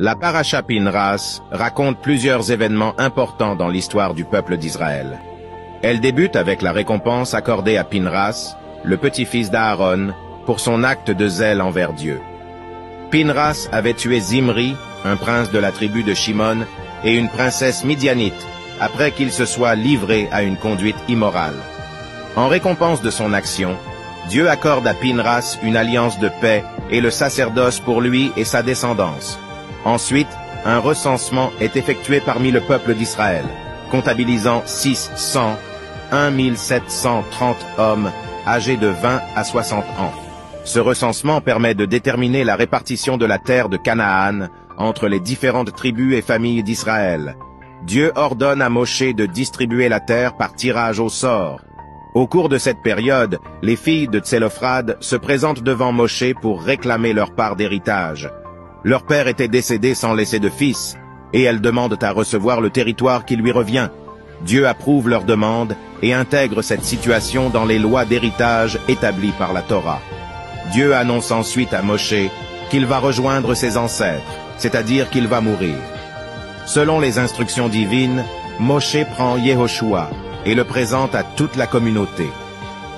La paracha Pinras raconte plusieurs événements importants dans l'histoire du peuple d'Israël. Elle débute avec la récompense accordée à Pinras, le petit-fils d'Aaron, pour son acte de zèle envers Dieu. Pinras avait tué Zimri, un prince de la tribu de Shimon, et une princesse midianite, après qu'il se soit livré à une conduite immorale. En récompense de son action, Dieu accorde à Pinras une alliance de paix et le sacerdoce pour lui et sa descendance. Ensuite, un recensement est effectué parmi le peuple d'Israël, comptabilisant 1730 hommes âgés de 20 à 60 ans. Ce recensement permet de déterminer la répartition de la terre de Canaan entre les différentes tribus et familles d'Israël. Dieu ordonne à Moshe de distribuer la terre par tirage au sort. Au cours de cette période, les filles de Tsélophrad se présentent devant Moshe pour réclamer leur part d'héritage. Leur père était décédé sans laisser de fils, et elles demandent à recevoir le territoire qui lui revient. Dieu approuve leur demande et intègre cette situation dans les lois d'héritage établies par la Torah. Dieu annonce ensuite à Moshe qu'il va rejoindre ses ancêtres, c'est-à-dire qu'il va mourir. Selon les instructions divines, Moshe prend Yehoshua et le présente à toute la communauté.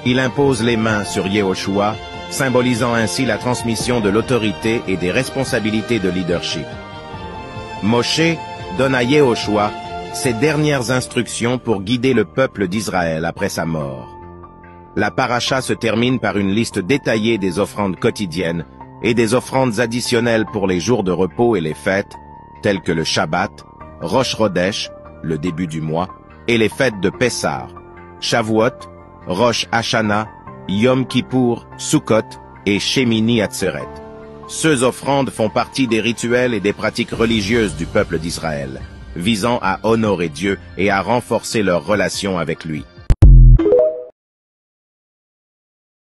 Il impose les mains sur Yehoshua, symbolisant ainsi la transmission de l'autorité et des responsabilités de leadership. Moshe donne à Yehoshua ses dernières instructions pour guider le peuple d'Israël après sa mort. La paracha se termine par une liste détaillée des offrandes quotidiennes et des offrandes additionnelles pour les jours de repos et les fêtes, telles que le Shabbat, Rosh Chodesh, le début du mois, et les fêtes de Pessah, Shavuot, Rosh Hashanah, Yom Kippour, Sukkot et Shemini Atzeret. Ces offrandes font partie des rituels et des pratiques religieuses du peuple d'Israël, visant à honorer Dieu et à renforcer leur relation avec lui.